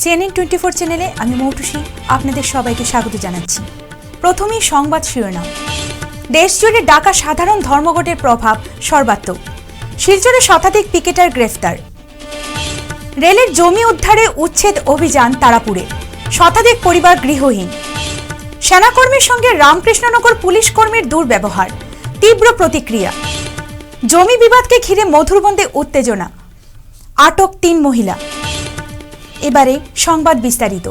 CNN 24 চ্যানেলে আমি মৌটুসী আপনাদের সবাইকে স্বাগত জানাচ্ছি। প্রথমেই সংবাদ শিরোনাম। দেশজুড়ে ডাকা সাধারণ ধর্মঘটের প্রভাব সর্বাত্মক। শিলচরে শতাধিক পিকেটার গ্রেফতার। রেলের জমি উদ্ধারে উচ্ছেদ অভিযান তারাপুরে। শতাধিক পরিবার গৃহহীন। সেনাকর্মীর সঙ্গে রামকৃষ্ণনগর পুলিশ কর্মীর দুর্ব্যবহার, তীব্র প্রতিক্রিয়া। জমি বিবাদকে ঘিরে মধুরবন্দে উত্তেজনা। আটক 3 মহিলা। এবারে সংবাদ বিস্তারিত।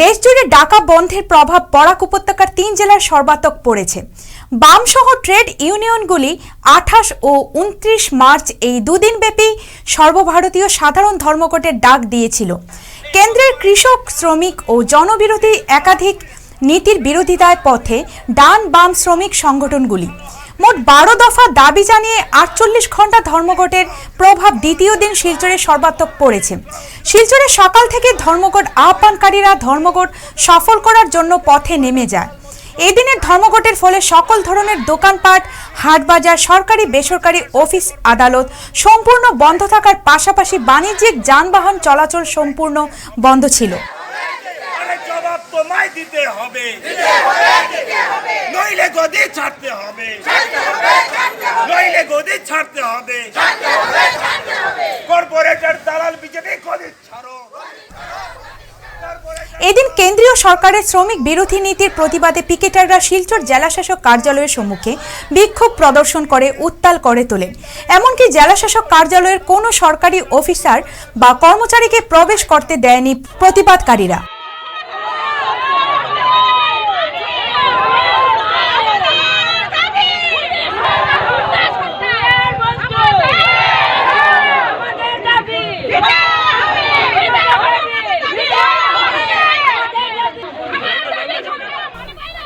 দেশজুড়ে ডাকা বন্ধের প্রভাব বরাক উপত্যকার 3 জেলার সর্বাত্মক পড়েছে। বামসহ ট্রেড ইউনিয়নগুলি 28 ও 29 মার্চ এই দুদিনব্যাপী সর্বভারতীয় সাধারণ ধর্মঘটের ডাক দিয়েছিল। কেন্দ্রের কৃষক, শ্রমিক ও জনবিরোধী একাধিক নীতির বিরোধিতায় পথে ডান বাম শ্রমিক সংগঠনগুলি। মোট 12 দফা দাবি জানিয়ে 48 ঘণ্টা ধর্মঘটের প্রভাব দ্বিতীয় দিন শিলচরে সর্বাত্মক পড়েছে। শিলচরে সকাল থেকে ধর্মঘট আহ্বানকারীরা ধর্মঘট সফল করার জন্য পথে নেমে যায়। এই দিনের ধর্মঘটের ফলে সকল ধরনের দোকানপাট, হাটবাজার, সরকারি বেসরকারি অফিস আদালত সম্পূর্ণ বন্ধ থাকার পাশাপাশি বাণিজ্যিক যানবাহন চলাচল সম্পূর্ণ বন্ধ ছিল। দিতে হবে, নইলে গদি ছাড়তে হবে, নইলে গদি ছাড়তে হবে, কর্পোরেটর দালাল বিজেপি গদি ছাড়ো। এদিন কেন্দ্রীয় সরকারের শ্রমিক বিরোধী নীতির প্রতিবাদে পিকেটাররা শিলচর জেলাশাসক কার্যালয়ের সম্মুখে বিক্ষোভ প্রদর্শন করে উত্তাল করে তোলেন। এমনকি জেলাশাসক কার্যালয়ের কোনো সরকারি অফিসার বা কর্মচারীকে প্রবেশ করতে দেয়নি প্রতিবাদকারীরা।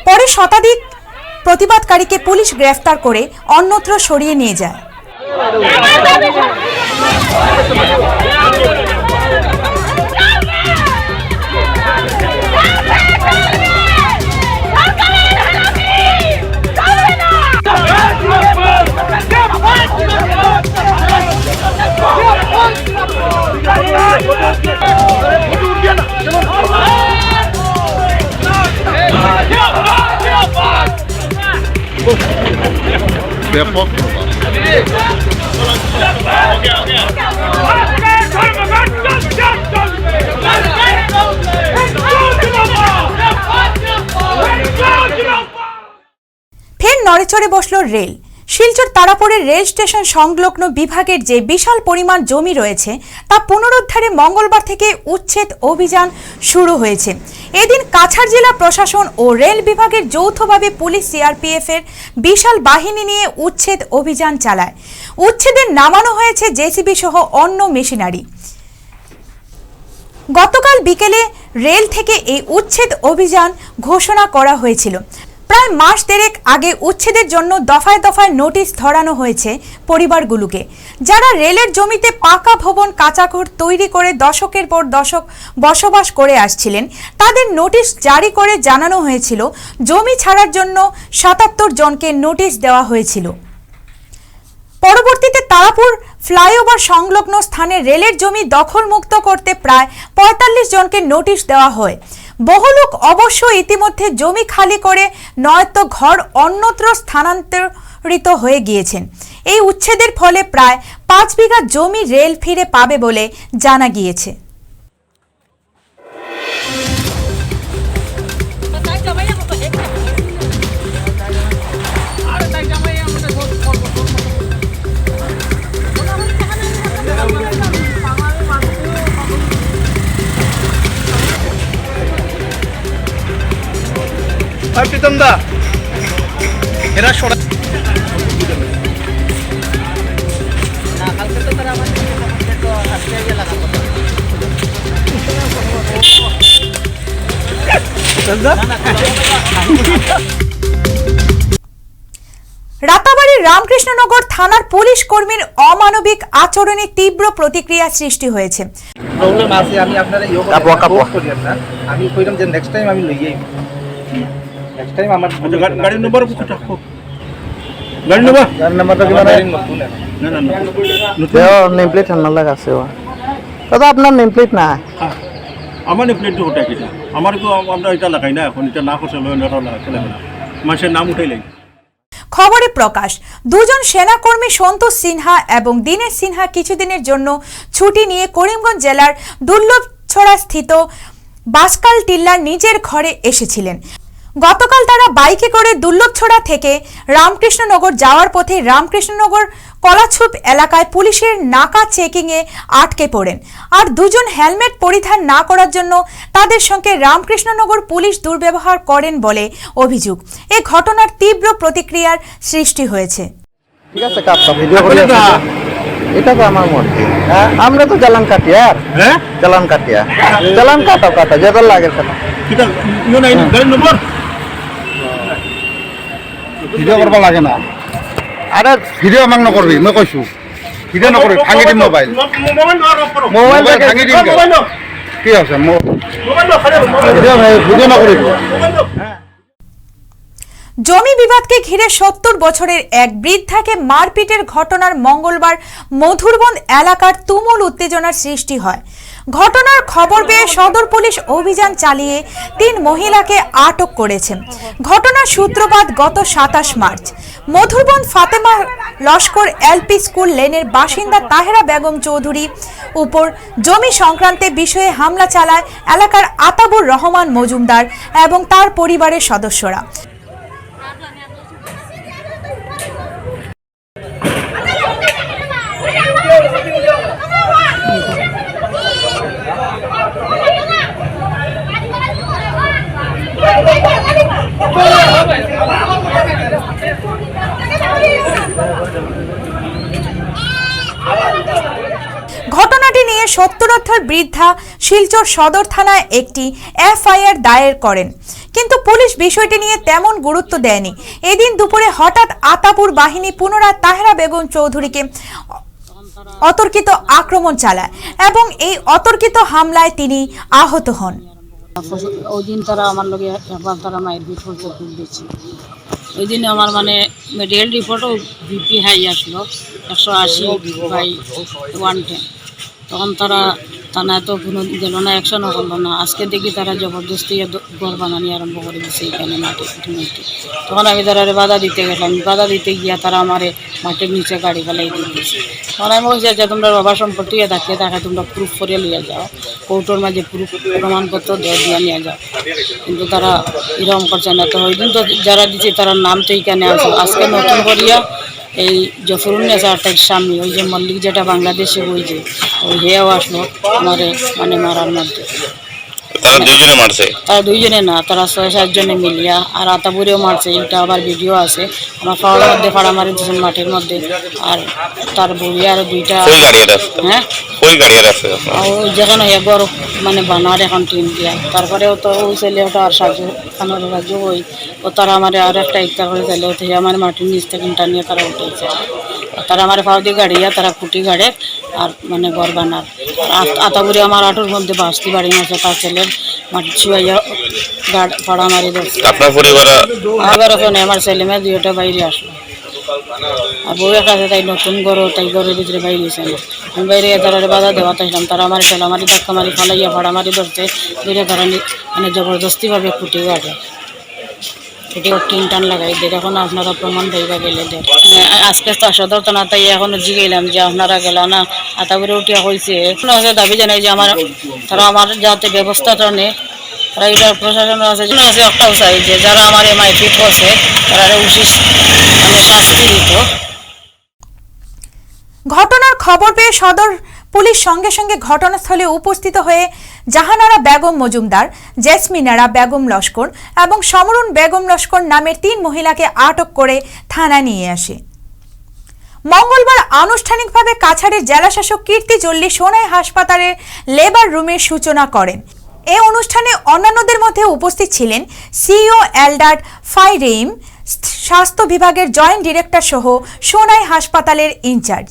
পরে শতাধিক প্রতিবাদকারীকে পুলিশ গ্রেফতার করে অন্যত্র সরিয়ে নিয়ে যায়। ফের নড়েচড়ে বসল রেল। শিলচর তারাপুরের রেল স্টেশন সংলগ্ন বিভাগের যে বিশাল পরিমাণ জমি রয়েছে তা পুনরুদ্ধারে মঙ্গলবার থেকে উচ্ছেদ অভিযান শুরু হয়েছে। এদিন কাছাড় জেলা প্রশাসন ও রেল বিভাগের যৌথভাবে পুলিশ, সিআরপিএফ এর বিশাল বাহিনী নিয়ে উচ্ছেদ অভিযান চালায়। উচ্ছেদে নামানো হয়েছে জেসিবি সহ অন্য মেশিনারি। গতকাল বিকেলে রেল থেকে এই উচ্ছেদ অভিযান ঘোষণা করা হয়েছিল। প্রায় মাস দেড়েক আগে উচ্ছেদের জন্য দফায় দফায় নোটিশ ধরানো হয়েছে পরিবারগুলোকে, যারা রেলের জমিতে পাকা ভবন, কাঁচা ঘর তৈরি করে দশকের পর দশক বসবাস করে আসছিলেন। তাদের নোটিশ জারি করে জানানো হয়েছিল জমি ছাড়ার জন্য 77 জনকে নোটিশ দেওয়া হয়েছিল। পরবর্তীতে তারাপুর ফ্লাইওভার সংলগ্ন স্থানে রেলের জমি দখলমুক্ত করতে প্রায় 45 জনকে নোটিশ দেওয়া হয়। বহু লোক অবশ্য ইতিমধ্যে জমি খালি করে নয়তো ঘর অন্যত্র স্থানান্তরিত হয়ে গিয়েছেন। এই উচ্ছেদের ফলে প্রায় 5 বিঘা জমি রেল ফিরে পাবে বলে জানা গিয়েছে। প্রীতম দা, এরা সরা রাতাবাড়ির রামকৃষ্ণনগর থানার পুলিশ কর্মীর অমানবিক আচরণে তীব্র প্রতিক্রিয়া সৃষ্টি হয়েছে। প্রবলেম আছে, আমি আপনারা আমি কইলাম যে নেক্সট টাইম আমি লইয়াই নেক্সট টাইম আমার গাড়ি নম্বর রাখো। গাড়ি নাম্বারটা কি মানে নতুন না না নতুন নেম প্লেট আনলা আছে দাদা, আপনার নেম প্লেট না আমার প্লেটটা ওটা কিনা আমার তো আমরা এটা লাগাই না এখন এটা না করছে লাগাতে লাগে না মানুষের নাম উঠাই লাগে। খবরে প্রকাশ, দুজন সেনাকর্মী সন্তোষ সিনহা এবং দীনেশ সিনহা কিছুদিনের জন্য ছুটি নিয়ে করিমগঞ্জ জেলার দুর্লভছড়া স্থিত বাসকাল টিল্লার নিজের ঘরে এসেছিলেন। গতকাল তারা বাইকে করে দুর্লভছড়া থেকে রামকৃষ্ণনগর যাওয়ার পথে রামকৃষ্ণনগর কলাছুপ এলাকায় পুলিশের নাকা চেকিংয়ে আটকে পড়েন। আর দুজন হেলমেট পরিধান না করার জন্য তাদের সঙ্গে রামকৃষ্ণনগর পুলিশ দুর্ব্যবহার করেন বলে অভিযোগ। এ ঘটনার তীব্র প্রতিক্রিয়ার সৃষ্টি হয়েছে। ঠিক আছে কাটটা ভিডিও করে এটা তো আমার মধ্যে আমরা তো চালান কাটি আর হ্যাঁ চালান কাটিয়া চালান কাটা যেটা লাগে কাটা কিটা ইও নাই গাড়ি নম্বর ভিডিও করবা লাগে না। আরে ভিডিও আমাক নকরবি মই কৈছো ভিডিও নকরবি ভাঙি দিম মোবাইল মোবাইল ভাঙি দিম কি আছে ভিডিও নকরিব। জমি বিবাদকে ঘিরে ৭০ বছরের এক বৃদ্ধাকে মারপিটের ঘটনার মঙ্গলবার মধুরবন এলাকার তুমুল উত্তেজনার সৃষ্টি হয়। ঘটনার খবর পেয়ে সদর পুলিশ অভিযান চালিয়ে ৩ মহিলাকে আটক করেছে। ঘটনার সূত্রপাত গত ২৭ March. Madhurban Fatema Laskar LP school লেনের বাসিন্দা তাহেরা বেগম চৌধুরী উপর জমি সংক্রান্তে বিষয়ে হামলা চালায় এলাকার আতাবুর রহমান মজুমদার এবং তার পরিবারের সদস্যরা। ঘটনাটি নিয়ে সত্তরোত্তর বৃদ্ধা শিলচর সদর থানায় একটি এফআইআর দায়ের করেন, কিন্তু পুলিশ বিষয়টি নিয়ে তেমন গুরুত্ব দেয়নি। এদিন দুপুরে হঠাৎ আতাপুর বাহিনী পুনরায় তাহেরা বেগম চৌধুরীকে অতর্কিত আক্রমণ চালায় এবং এই অতর্কিত হামলায় তিনি আহত হন। ওই দিন তারা আমার লগে একবার তারা মায়ের বিট করতে খুব দিচ্ছি। ওই দিন আমার মানে মেডিকেল রিপোর্টও বিপি হাই আসলো 180/110। তখন তারা থানায় তো কোনো গেল না, অ্যাকশনও করলো না। আজকে দেখি তারা জবরদস্তি ঘর বানানি আরম্ভ করে দিচ্ছে এখানে মাটি। তখন আমি তারা বাধা দিতে গেলাম, বাধা দিতে গিয়া তারা আমার মাটির নিচে গাড়ি ফেলাই দিয়ে দিয়েছে। তখন আমি বলছি যে তোমরা বাবা সম্পত্তি থাকিয়ে থাকে তোমরা প্রুফ করে নিয়ে যাও, কোর্টের মাঝে প্রুফ প্রমাণপত্র দিয়ে নিয়ে যাও। কিন্তু তারা এরকম করছে না। তো ওই দিন তো যারা দিচ্ছে তারা নাম তো এখানে আসো। আজকে নতুন করিয়া এই জফরুন্নেসা আর্টের স্বামী ওই যে মল্লিক যেটা বাংলাদেশে ওই যে ওই হেয়াও আসলো আমারে মানে মারার মধ্যে। তারা দুইজনে মারছে? তারা দুইজনে না, তারা ৬-৭ জনে মিলিয়া। আর আতাপুরেও মারছে, এটা আবার ভিডিও আছে। আমার পাওয়ার মধ্যে ফাড়া মারি দিয়েছেন মাটির মধ্যে। আর তার বই আর দুইটা হ্যাঁ ওই যেখানে একবার মানে বানার এখন টিম দিয়া। তারপরেও তো ওই ছেলে ওটা আর সাহায্য ওই ও তারা আমার আর একটা ইচ্ছা করে চাইলে ওতে আমার মাটির নিচ থেকে নিয়ে তারা উঠেছে। তারা আমার পাও দিয়ে গাড়িয়া তারা খুঁটি গাড়ে আর মানে ঘর বানার। আতাপুরে আমার আটোর মধ্যে বাস্তি বাড়ি আছে, তার ছেলের মাটি ছুয়াইয়া ফাড়া মারি দিচ্ছে। আবার ওখানে আমার ছেলে মেয়ে দুইটা বাইরে আসলো। আর বউয়ের কাছে তাই নতুন গরু, তাই ঘরের ভিতরে বাইরেছে না। আমি বাইরে তারা বাধা দেওয়া তাইলাম, তারা আমার ঠেলা মারি ধাক্কা মারি ফালাইয়া ফাড়া মারি ধরছে। দুইটা তারা মানে জবরদস্তিভাবে খুঁটি গাড়ে, এটিও টিন টান লাগাই দেয়। এখন আপনারা প্রমাণ পাইবা গেলে দেখ। আজকে সদর থানা তাই এখনো জিগাইলাম যে আপনারা গেল না। আতাপুরে উঠিয়া হয়েছে দাবি জানাই যে আমার তারা আমার যাতে ব্যবস্থাটা নেই, তারা এটা প্রশাসনের আছে একটাও চাই যে যারা আমার মাইপিট করছে তারা উচিত মানে শাস্তি দিত। ঘটনার খবর পেয়ে সদর পুলিশ সঙ্গে সঙ্গে ঘটনাস্থলে উপস্থিত হয়ে জাহানারা বেগম মজুমদার, জেসমিনারা বেগম লস্কর এবং সমরুন বেগম লস্কর নামের ৩ মহিলাকে আটক করে থানায় নিয়ে আসে। মঙ্গলবার আনুষ্ঠানিকভাবে কাছাড়ের জেলাশাসক কীর্তি চল্লী সোনাই হাসপাতালের লেবার রুমের সূচনা করেন। এই অনুষ্ঠানে অন্যান্যদের মধ্যে উপস্থিত ছিলেন সিইও এলডার ফাইরেইম, স্বাস্থ্য বিভাগের জয়েন্ট ডিরেক্টর সহ সোনাই হাসপাতালের ইনচার্জ।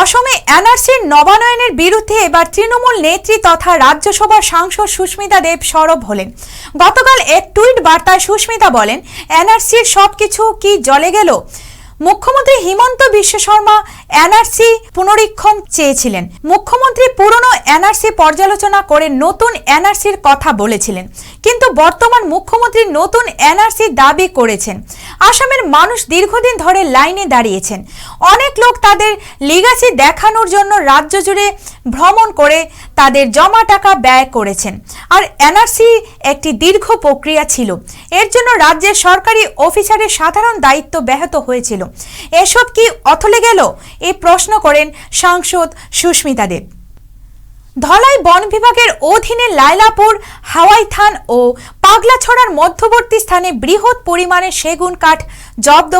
অসমে এনআরসির নবায়নের বিরুদ্ধে এবার তৃণমূল নেত্রী তথা রাজ্যসভার সাংসদ সুস্মিতা দেব সরব হলেন। গতকাল এক টুইট বার্তায় সুস্মিতা বলেন, এনআরসির সবকিছু কি জ্বলে গেল? মুখ্যমন্ত্রী হিমন্ত বিশ্ব শর্মা এনআরসি পুনরীক্ষণ চেয়েছিলেন। মুখ্যমন্ত্রী পুরনো এনআরসি পর্যালোচনা করে নতুন এনআরসির কথা বলেছিলেন, কিন্তু বর্তমান মুখ্যমন্ত্রী নতুন এনআরসি দাবি করেছেন। আসামের মানুষ দীর্ঘদিন ধরে লাইনে দাঁড়িয়েছেন। অনেক লোক তাদের লিগাসি দেখানোর জন্য রাজ্য জুড়ে ভ্রমণ করে তাদের জমা টাকা ব্যয় করেছেন। আর এনআরসি একটি দীর্ঘ প্রক্রিয়া ছিল, এর জন্য রাজ্যের সরকারি অফিসারের সাধারণ দায়িত্ব ব্যাহত হয়েছিল। এসব কি অথলে গেল? এই প্রশ্ন করেন সাংসদ সুস্মিতা দেব। ধলাই বন বিভাগের অধীনে লাইলাপুর, হাওয়াইথান ও পাগলাছড়ার মধ্যবর্তী স্থানে বৃহৎ পরিমাণে সেগুন কাঠ জব্দ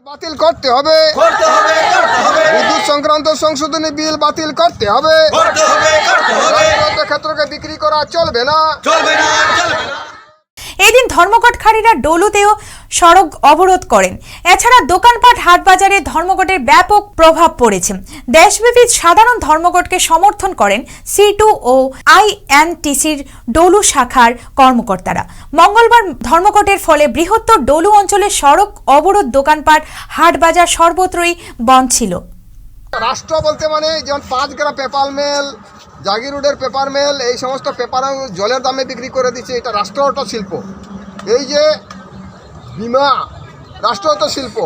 বাতিল করতে হবে, বিদ্যুৎ সংক্রান্ত সংশোধনী বিল বাতিল করতে হবে, ক্ষেত্রকে বিক্রি করা চলবে না। এদিন ধর্মঘটকারীরা ডলুতেও সড়ক অবরোধ করেন। এছাড়া দোকানপাট, হাটবাজারে ধর্মঘটের ব্যাপক প্রভাব পড়েছে। দেশব্যাপী সাধারণ ধর্মঘটকে সমর্থন করেন C2 ও INTCর ডলু শাখার কর্মকর্তারা। মঙ্গলবার ধর্মঘটের ফলে বৃহত্তর ডলু অঞ্চলের সড়ক অবরোধ, দোকানপাট, হাটবাজার সর্বত্রই বন্ধ ছিল। রাষ্ট্র বলতে মানে যেমন 5 গ্রাম পেপার মিল, জাগিরোডের পেপার মিল, এই সমস্ত পেপার জলের দামে বিক্রি করে দিচ্ছে। এটা রাষ্ট্রগত শিল্প। এই যে বিমা রাষ্ট্রগত শিল্প,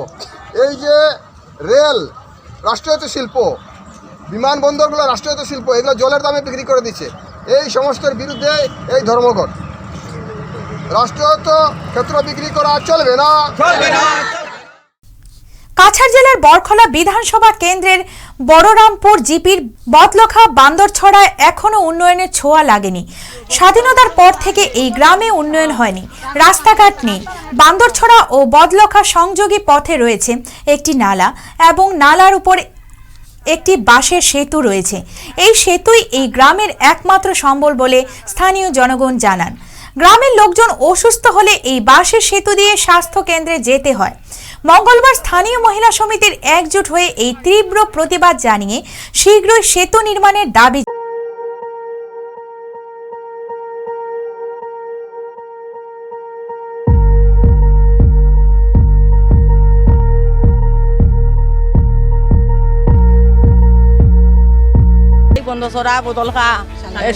এই যে রেল রাষ্ট্রগত শিল্প, বিমানবন্দরগুলো রাষ্ট্রগত শিল্প, এগুলো জলের দামে বিক্রি করে দিচ্ছে। এই সমস্তের বিরুদ্ধে এই ধর্মঘট। রাষ্ট্রগত ক্ষেত্র বিক্রি করা চলবে না। কাছাড় জেলার বরখলা বিধানসভা কেন্দ্রের বড়রামপুর জিপির বদলখা বান্দরছড়ায় এখনো উন্নয়নের ছোঁয়া লাগেনি। স্বাধীনতার পর থেকে এই গ্রামে উন্নয়ন হয়নি, রাস্তাঘাট নেই। বান্দরছড়া ও বদলখা সংযোগী পথে রয়েছে একটি নালা এবং নালার উপর একটি বাঁশের সেতু রয়েছে। এই সেতুই এই গ্রামের একমাত্র সম্বল বলে স্থানীয় জনগণ জানান। গ্রামের লোকজন অসুস্থ হলে এই বাঁশের সেতু দিয়ে স্বাস্থ্য কেন্দ্রে যেতে হয়। মঙ্গলবার স্থানীয় মহিলা সমিতির একজোট হয়ে এই তীব্র প্রতিবাদ জানিয়ে শীঘ্রই সেতু নির্মাণের দাবি। বন্ধসরা, বদলখা,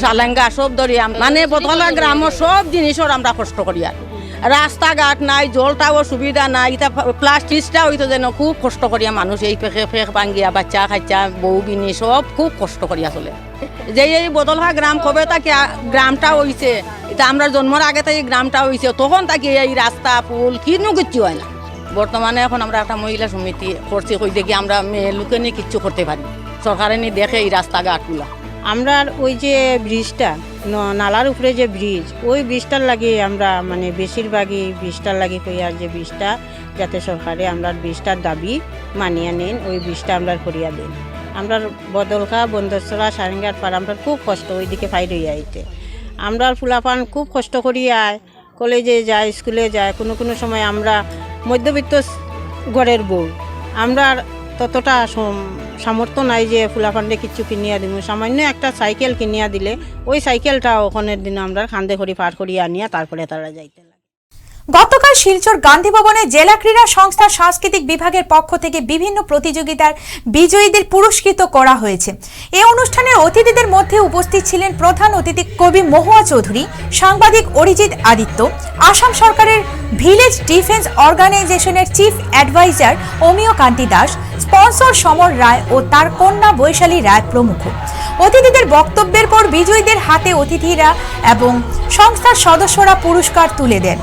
সালেঙ্গা সব দরিয়া মানে বদলা গ্রামের সব জিনিসের আমরা কষ্ট করি। আর রাস্তাঘাট নাই, জলটাও সুবিধা নাই, এটা প্লাস্টিকটা হইতো যেন খুব কষ্ট করিয়া মানুষ এই ফেক ভাঙ্গিয়া বাচ্চা খাচ্চা বউ বিনি সব খুব কষ্ট করিয়া চলে। যে এই বদলখা গ্রাম কবে তাকে গ্রামটা হইছে, এটা আমরা জন্মের আগে থেকে গ্রামটা হইছে, তখন তাকে এই রাস্তা পুল কিনো কিচ্ছু হয় না। বর্তমানে এখন আমরা একটা মহিলা সমিতি করছি, কই দেখি আমরা মেয়ে লোকে নিয়ে কিচ্ছু করতে পারি, সরকারে নিয়ে দেখে এই রাস্তাঘাটগুলো। আমরা ওই যে ব্রিজটা নালার উপরে যে ব্রিজ, ওই ব্রিজটার লাগে আমরা মানে বেশিরভাগই ব্রিজটার লাগে কই আর যে ব্রিজটা যাতে সরকারে আমরা ব্রিজটার দাবি মানিয়ে নেন, ওই ব্রিজটা আমরা করিয়া দেন। আমরা বদলখা বন্দরসরা সারেঙ্গার পার আমরা খুব কষ্ট ওইদিকে ফাইড হইয়া আইতে, আমরা ফুলাপান খুব কষ্ট করিয়া কলেজে যায়, স্কুলে যায়। কোনো কোনো সময় আমরা মধ্যবিত্ত ঘরের বউ, আমরা ততটা সামর্থ্য নাই যে ফুলাফান্ডে কিছু কিনিয়া দিব। সামান্য একটা সাইকেল কিনিয়া দিলে ওই সাইকেলটা ওখানের দিন আমরা খান্দে করি পার করিয়া আনিয়া তারপরে তারা যাইতে লাগে। গতকাল শিলচর গান্ধী ভবনে জেলা ক্রীড়া সংস্থার সাংস্কৃতিক বিভাগের পক্ষ থেকে বিভিন্ন প্রতিযোগিতার বিজয়ীদের পুরস্কৃত করা হয়েছে। এই অনুষ্ঠানের অতিথিদের মধ্যে উপস্থিত ছিলেন প্রধান অতিথি কবি মহুয়া চৌধুরী, সাংবাদিক অরিজিৎ আদিত্য, আসাম সরকারের ভিলেজ ডিফেন্স অর্গানাইজেশনের চিফ অ্যাডভাইজার অমিয় কান্তি দাস, স্পন্সর সমর রায় ও তার কন্যা বৈশালী রায় প্রমুখ। অতিথিদের বক্তব্যের পর বিজয়ীদের হাতে অতিথিরা এবং সংস্থার সদস্যরা পুরস্কার তুলে দেন।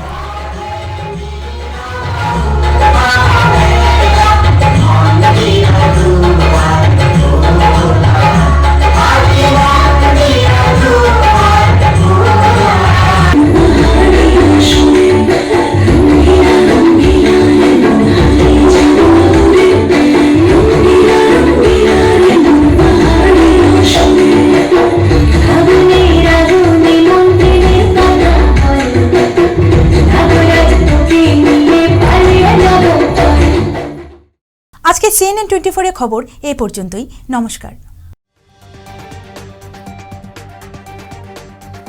আজকে CNN 24 এর খবর এই পর্যন্তই। নমস্কার।